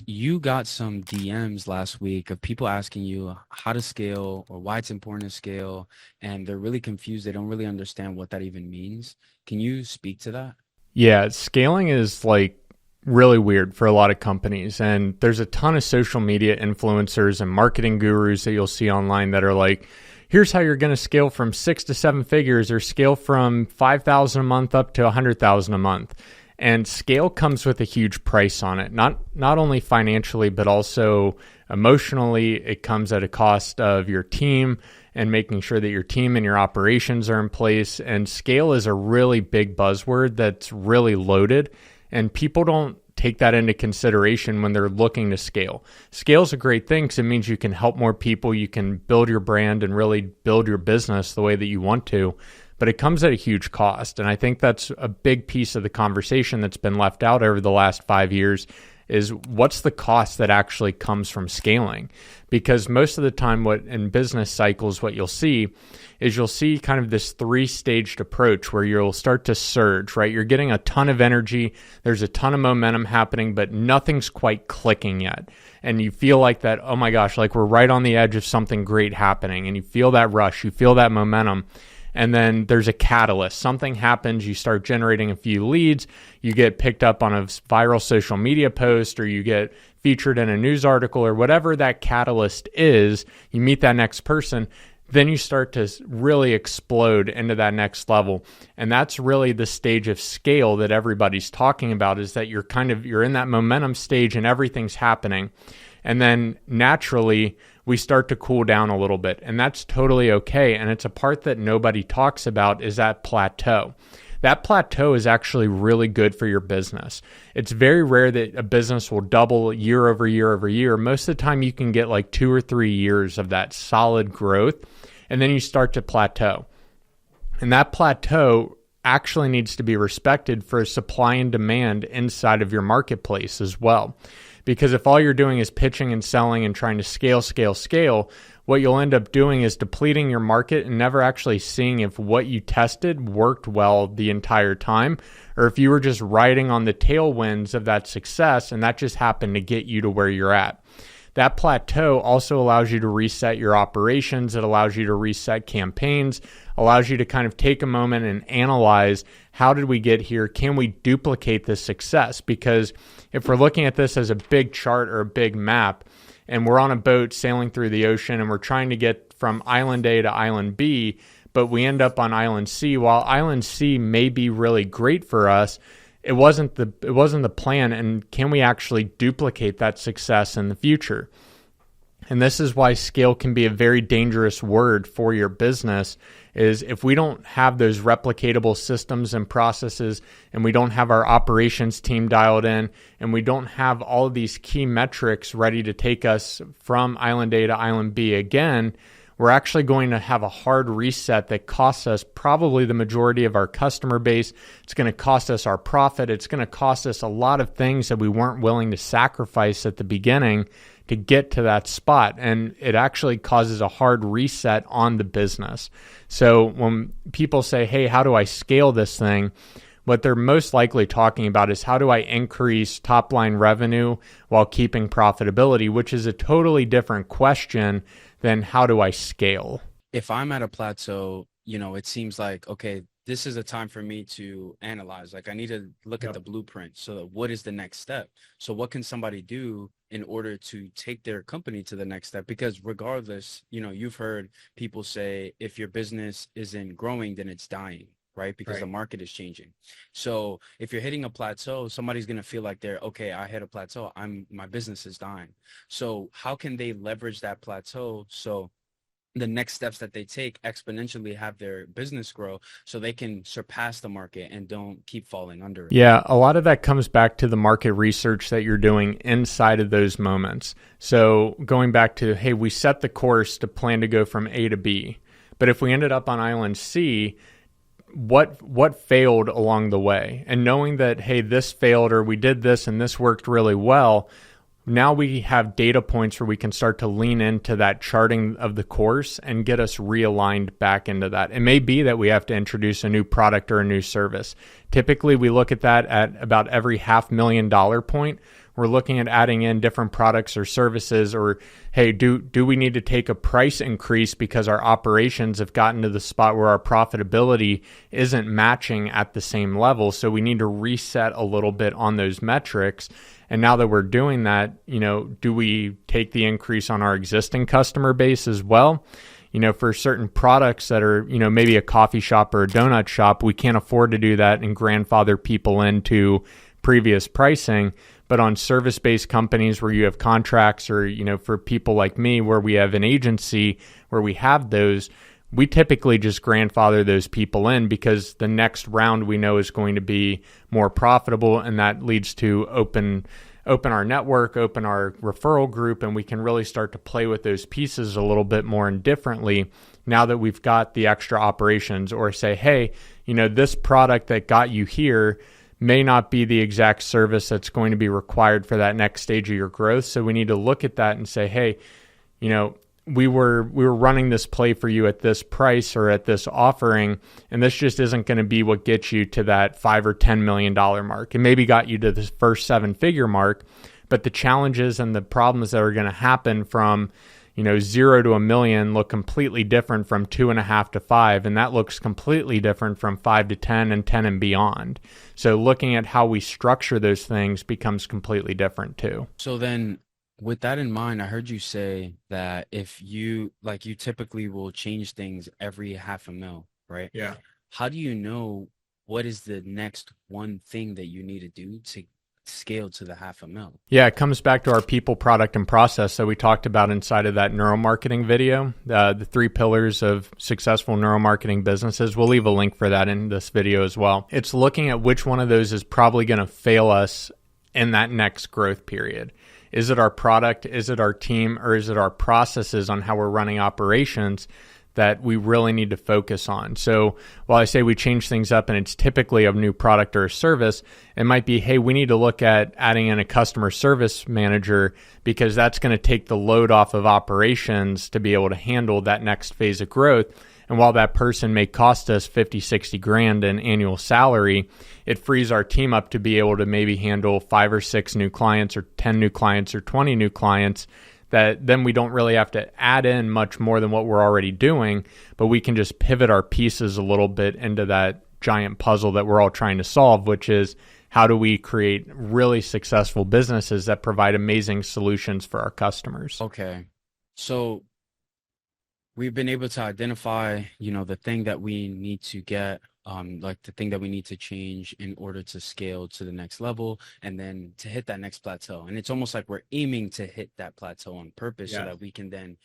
you got some DMs last week of people asking you how to scale or why it's important to scale, and they're really confused. They don't really understand what that even means. Can you speak to that? Yeah, scaling is like really weird for a lot of companies. And there's a ton of social media influencers and marketing gurus that you'll see online that are like, here's how you're going to scale from 6 to 7 figures or scale from 5,000 a month up to 100,000 a month. And scale comes with a huge price on it, not only financially, but also emotionally. It comes at a cost of your team and making sure that your team and your operations are in place. And scale is a really big buzzword that's really loaded, and people don't take that into consideration when they're looking to scale. Scale is a great thing because it means you can help more people, you can build your brand and really build your business the way that you want to. But it comes at a huge cost. And I think that's a big piece of the conversation that's been left out over the last 5 years is what's the cost that actually comes from scaling? Because most of the time what in business cycles, what you'll see is you'll see kind of this 3-staged approach where you'll start to surge, right? You're getting a ton of energy. There's a ton of momentum happening, but nothing's quite clicking yet. And you feel like that, oh my gosh, like we're right on the edge of something great happening. And you feel that rush, you feel that momentum. And then there's a catalyst. Something happens, you start generating a few leads, you get picked up on a viral social media post, or you get featured in a news article, or whatever that catalyst is, you meet that next person, then you start to really explode into that next level. And that's really the stage of scale that everybody's talking about, is that you're in that momentum stage and everything's happening. And then naturally, we start to cool down a little bit, and that's totally okay. And it's a part that nobody talks about, is that plateau. That plateau is actually really good for your business. It's very rare that a business will double year over year over year. Most of the time you can get like 2 or 3 years of that solid growth, and then you start to plateau. And that plateau actually needs to be respected for supply and demand inside of your marketplace as well. Because if all you're doing is pitching and selling and trying to scale, what you'll end up doing is depleting your market and never actually seeing if what you tested worked well the entire time, or if you were just riding on the tailwinds of that success and that just happened to get you to where you're at. That plateau also allows you to reset your operations. It allows you to reset campaigns, allows you to kind of take a moment and analyze, how did we get here? Can we duplicate this success? Because if we're looking at this as a big chart or a big map, and we're on a boat sailing through the ocean and we're trying to get from island A to island B, but we end up on island C, while island C may be really great for us, it wasn't the plan, and can we actually duplicate that success in the future? And this is why scale can be a very dangerous word for your business, is if we don't have those replicatable systems and processes, and we don't have our operations team dialed in, and we don't have all of these key metrics ready to take us from island A to island B again, we're actually going to have a hard reset that costs us probably the majority of our customer base. It's going to cost us our profit. It's going to cost us a lot of things that we weren't willing to sacrifice at the beginning to get to that spot. And it actually causes a hard reset on the business. So when people say, hey, how do I scale this thing? What they're most likely talking about is, how do I increase top line revenue while keeping profitability, which is a totally different question than how do I scale? If I'm at a plateau, it seems like, okay, this is a time for me to analyze. Like, I need to look at the blueprint. So what is the next step? So what can somebody do in order to take their company to the next step? Because regardless, you've heard people say, if your business isn't growing, then it's dying, right? Because the market is changing. So if you're hitting a plateau, somebody's going to feel like I hit a plateau. My business is dying. So how can they leverage that plateau so the next steps that they take exponentially have their business grow, so they can surpass the market and don't keep falling under it? Yeah, a lot of that comes back to the market research that you're doing inside of those moments. So going back to, hey, we set the course to plan to go from A to B, but if we ended up on island C, what failed along the way? And knowing that, hey, this failed, or we did this and this worked really well, now we have data points where we can start to lean into that charting of the course and get us realigned back into that. It may be that we have to introduce a new product or a new service. Typically, we look at that at about every $500,000 point, we're looking at adding in different products or services, or hey, do we need to take a price increase because our operations have gotten to the spot where our profitability isn't matching at the same level, so we need to reset a little bit on those metrics. And now that we're doing that, do we take the increase on our existing customer base as well? For certain products that are, maybe a coffee shop or a donut shop, we can't afford to do that and grandfather people into previous pricing. But on service-based companies where you have contracts, or, for people like me where we have an agency where we have those, we typically just grandfather those people in because the next round we know is going to be more profitable, and that leads to open our network, open our referral group, and we can really start to play with those pieces a little bit more and differently now that we've got the extra operations. Or say, hey, this product that got you here may not be the exact service that's going to be required for that next stage of your growth. So we need to look at that and say, hey, we were running this play for you at this price or at this offering, and this just isn't going to be what gets you to that $5 or $10 million mark. It maybe got you to the first 7-figure mark, but the challenges and the problems that are going to happen from 0 to $1 million look completely different from 2.5 to 5, and that looks completely different from 5 to 10 and 10 and beyond. So looking at how we structure those things becomes completely different too. So then, with that in mind, I heard you say that if you typically will change things every $500,000, right? Yeah. How do you know what is the next one thing that you need to do to scale to the $500,000? Yeah, it comes back to our people, product, and process that we talked about inside of that neuromarketing video, the 3 pillars of successful neuromarketing businesses. We'll leave a link for that in this video as well. It's looking at which one of those is probably going to fail us in that next growth period. Is it our product? Is it our team? Or is it our processes on how we're running operations that we really need to focus on? So while I say we change things up and it's typically a new product or a service, it might be, hey, we need to look at adding in a customer service manager because that's going to take the load off of operations to be able to handle that next phase of growth. And while that person may cost us 50, 60 grand in annual salary, it frees our team up to be able to maybe handle 5 or 6 new clients or 10 new clients or 20 new clients that then we don't really have to add in much more than what we're already doing, but we can just pivot our pieces a little bit into that giant puzzle that we're all trying to solve, which is how do we create really successful businesses that provide amazing solutions for our customers? Okay. So we've been able to identify, the thing that we need to get, the thing that we need to change in order to scale to the next level and then to hit that next plateau. And it's almost like we're aiming to hit that plateau on purpose so that we can then,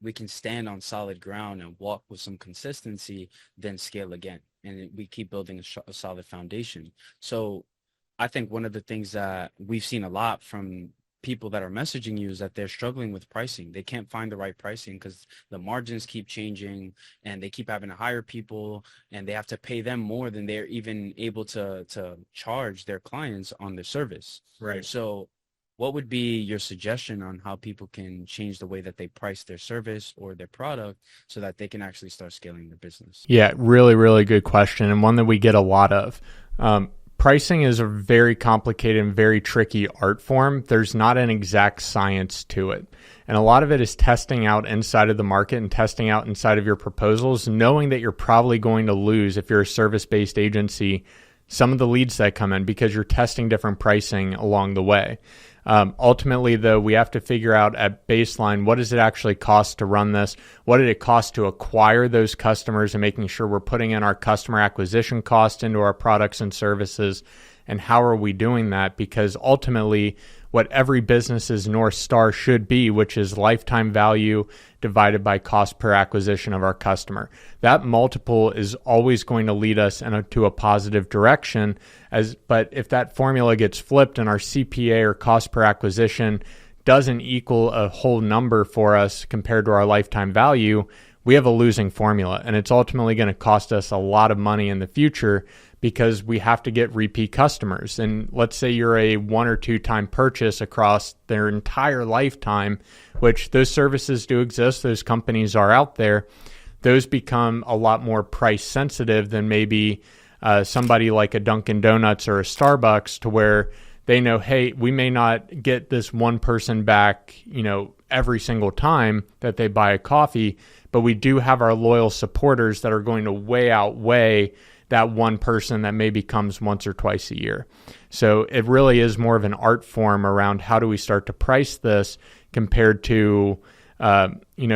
we can stand on solid ground and walk with some consistency, then scale again. And we keep building a solid foundation. So I think one of the things that we've seen a lot from people that are messaging you is that they're struggling with pricing. They can't find the right pricing because the margins keep changing and they keep having to hire people and they have to pay them more than they're even able to charge their clients on their service. Right. So what would be your suggestion on how people can change the way that they price their service or their product so that they can actually start scaling their business? Yeah, really, really good question, and one that we get a lot of. Pricing is a very complicated and very tricky art form. There's not an exact science to it. And a lot of it is testing out inside of the market and testing out inside of your proposals, knowing that you're probably going to lose, if you're a service-based agency, some of the leads that come in because you're testing different pricing along the way. Ultimately, though, we have to figure out at baseline, what does it actually cost to run this? What did it cost to acquire those customers and making sure we're putting in our customer acquisition cost into our products and services? And how are we doing that? Because ultimately, what every business's North Star should be, which is lifetime value divided by cost per acquisition of our customer. That multiple is always going to lead us to a positive direction. But if that formula gets flipped and our CPA or cost per acquisition doesn't equal a whole number for us compared to our lifetime value, we have a losing formula. And it's ultimately going to cost us a lot of money in the future because we have to get repeat customers. And let's say you're a 1 or 2 time purchase across their entire lifetime, which those services do exist, those companies are out there. Those become a lot more price sensitive than maybe somebody like a Dunkin' Donuts or a Starbucks, to where they know, hey, we may not get this one person back, every single time that they buy a coffee, but we do have our loyal supporters that are going to way outweigh that one person that maybe comes once or twice a year. So it really is more of an art form around how do we start to price this compared to,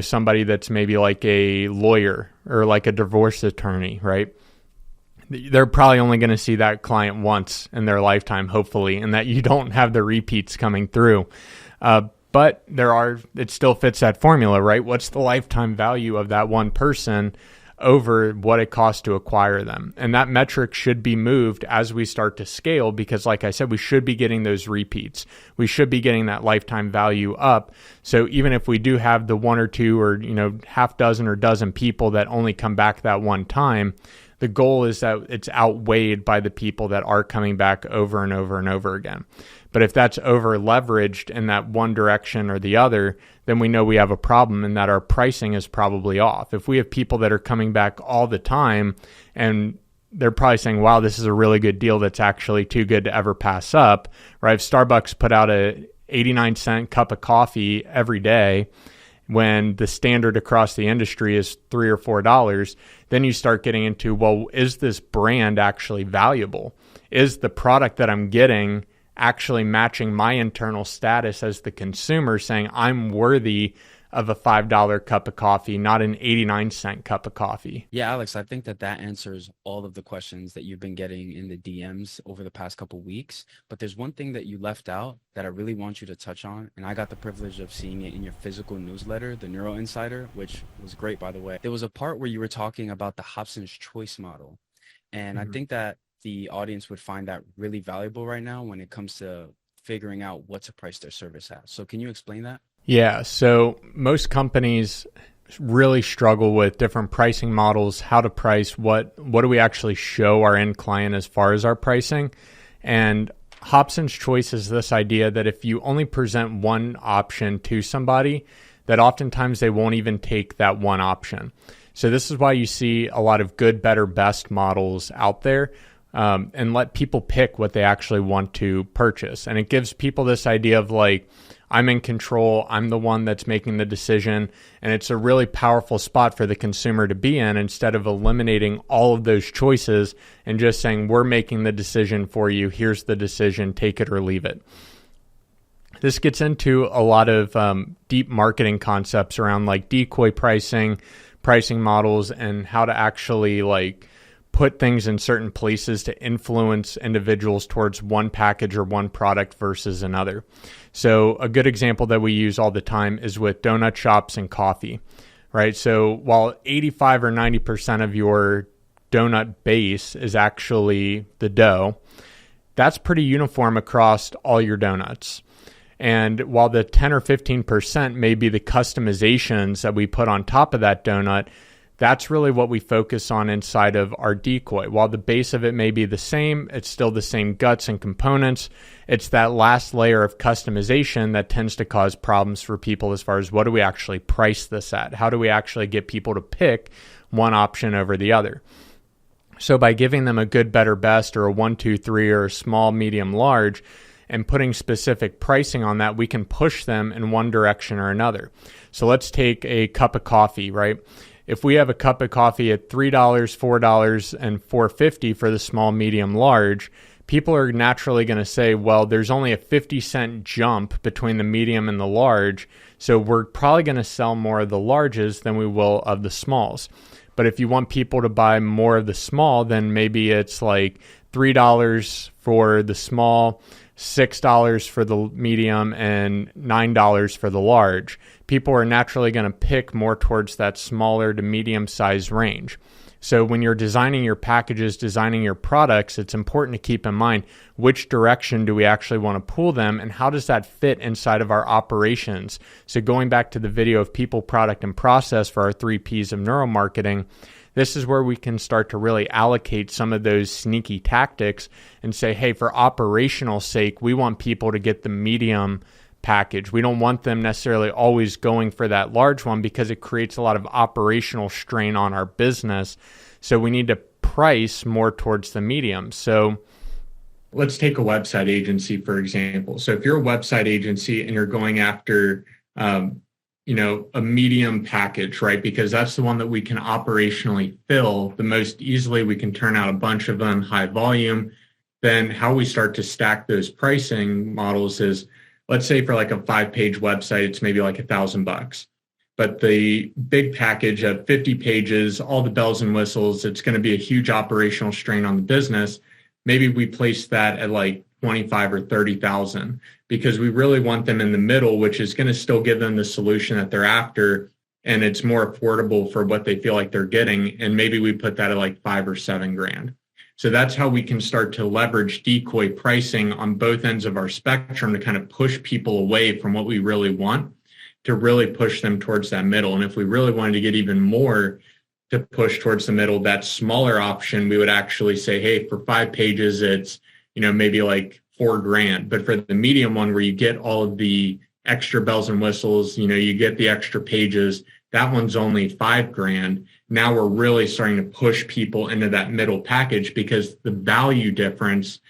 somebody that's maybe like a lawyer or like a divorce attorney, right? They're probably only going to see that client once in their lifetime, hopefully, and that you don't have the repeats coming through. But it still fits that formula, right? What's the lifetime value of that one person over what it costs to acquire them? And that metric should be moved as we start to scale, because like I said, we should be getting those repeats. We should be getting that lifetime value up. So even if we do have the one or two or, half dozen or dozen people that only come back that one time, the goal is that it's outweighed by the people that are coming back over and over and over again. But if that's over leveraged in that one direction or the other, then we know we have a problem and that our pricing is probably off. If we have people that are coming back all the time and they're probably saying, wow, this is a really good deal that's actually too good to ever pass up, right? If Starbucks put out a 89-cent cup of coffee every day, when the standard across the industry is $3 or $4, then you start getting into, well, is this brand actually valuable? Is the product that I'm getting actually matching my internal status as the consumer, saying I'm worthy of a $5 cup of coffee, not an 89-cent cup of coffee? Yeah, Alex, I think that answers all of the questions that you've been getting in the DMs over the past couple weeks. But there's one thing that you left out that I really want you to touch on. And I got the privilege of seeing it in your physical newsletter, the Neuro Insider, which was great, by the way. There was a part where you were talking about the Hobson's choice model. And I think that the audience would find that really valuable right now when it comes to figuring out what to price their service at. So can you explain that? Yeah, so most companies really struggle with different pricing models, how to price, what do we actually show our end client as far as our pricing. And Hobson's choice is this idea that if you only present one option to somebody, that oftentimes they won't even take that one option. So this is why you see a lot of good, better, best models out there. And let people pick what they actually want to purchase. And it gives people this idea of like, I'm in control, I'm the one that's making the decision, and it's a really powerful spot for the consumer to be in instead of eliminating all of those choices and just saying, we're making the decision for you, here's the decision, take it or leave it. This gets into a lot of deep marketing concepts around like decoy pricing models, and how to actually like put things in certain places to influence individuals towards one package or one product versus another. So a good example that we use all the time is with donut shops and coffee, right? So while 85 or 90% of your donut base is actually the dough, that's pretty uniform across all your donuts. And while the 10 or 15% may be the customizations that we put on top of that donut, that's really what we focus on inside of our decoy. While the base of it may be the same, it's still the same guts and components. It's that last layer of customization that tends to cause problems for people as far as what do we actually price this at? How do we actually get people to pick one option over the other? So by giving them a good, better, best, or a 1, 2, 3, or a small, medium, large, and putting specific pricing on that, we can push them in one direction or another. So let's take a cup of coffee, right? If we have a cup of coffee at $3, $4, and $4.50 for the small, medium, large, people are naturally going to say, well, there's only a 50-cent jump between the medium and the large, so we're probably going to sell more of the larges than we will of the smalls. But if you want people to buy more of the small, then maybe it's like $3 for the small, $6 for the medium, and $9 for the large. People are naturally going to pick more towards that smaller to medium size range. So when you're designing your packages, designing your products, it's important to keep in mind which direction do we actually want to pull them and how does that fit inside of our operations. So going back to the video of people, product, and process for our 3 Ps of neuromarketing, this is where we can start to really allocate some of those sneaky tactics and say, hey, for operational sake, we want people to get the medium package. We don't want them necessarily always going for that large one because it creates a lot of operational strain on our business. So we need to price more towards the medium. So let's take a website agency, for example. So if you're a website agency and you're going after, a medium package, right? Because that's the one that we can operationally fill the most easily. We can turn out a bunch of them, high volume. Then how we start to stack those pricing models is, let's say for like a 5-page website, it's maybe like $1,000. But the big package of 50 pages, all the bells and whistles, it's going to be a huge operational strain on the business. Maybe we place that at like 25 or 30,000 because we really want them in the middle, which is going to still give them the solution that they're after. And it's more affordable for what they feel like they're getting. And maybe we put that at like 5 or 7 grand. So that's how we can start to leverage Decoy pricing on both ends of our spectrum to kind of push people away from what we really want to really push them towards that middle. And if we really wanted to get even more to push towards the middle, that smaller option, we would actually say, hey, for 5 pages, it's, maybe like 4 grand. But for the medium one where you get all of the extra bells and whistles, you get the extra pages, that one's only 5 grand. Now we're really starting to push people into that middle package because the value difference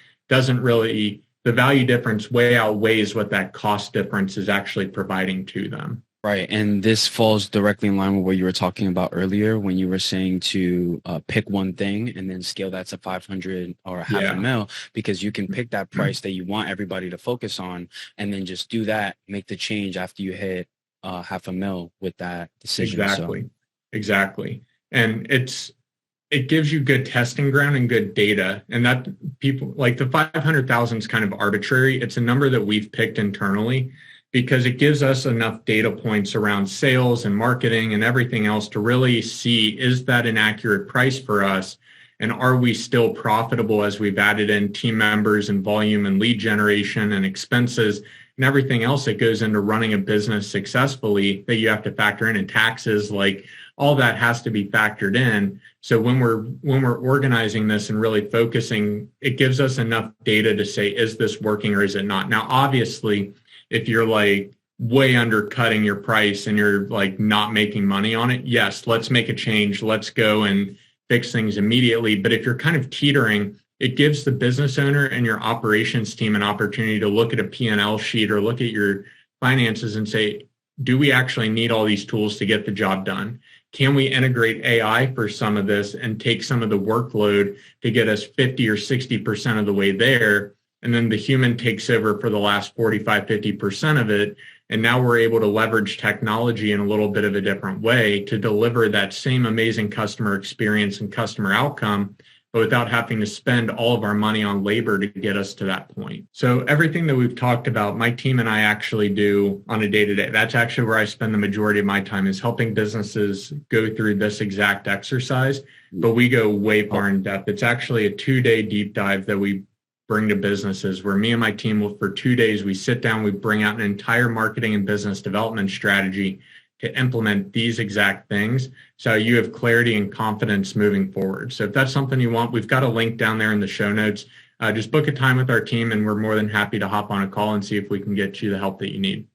way outweighs what that cost difference is actually providing to them. Right. And this falls directly in line with what you were talking about earlier when you were saying to pick one thing and then scale that to 500 or a half a mil, because you can pick that price that you want everybody to focus on and then just do that, make the change after you hit half a mil with that decision. Exactly. And it gives you good testing ground and good data. And that people like the 500,000 is kind of arbitrary. It's a number that we've picked internally because it gives us enough data points around sales and marketing and everything else to really see, is that an accurate price for us? And are we still profitable as we've added in team members and volume and lead generation and expenses and everything else that goes into running a business successfully that you have to factor in, and taxes, like all that has to be factored in. So when we're organizing this and really focusing, it gives us enough data to say, is this working or is it not? Now, obviously, if you're like way undercutting your price and you're like not making money on it, yes, let's make a change. Let's go and fix things immediately. But if you're kind of teetering, it gives the business owner and your operations team an opportunity to look at a P&L sheet or look at your finances and say, do we actually need all these tools to get the job done? Can we integrate AI for some of this and take some of the workload to get us 50 or 60% of the way there? And then the human takes over for the last 45, 50% of it. And now we're able to leverage technology in a little bit of a different way to deliver that same amazing customer experience and customer outcome, but without having to spend all of our money on labor to get us to that point. So everything that we've talked about, my team and I actually do on a day-to-day. That's actually where I spend the majority of my time, is helping businesses go through this exact exercise, but we go way far in depth. It's actually a 2-day deep dive that we bring to businesses where me and my team will, for 2 days, we sit down, we bring out an entire marketing and business development strategy to implement these exact things, so you have clarity and confidence moving forward. So if that's something you want, we've got a link down there in the show notes. Just book a time with our team and we're more than happy to hop on a call and see if we can get you the help that you need.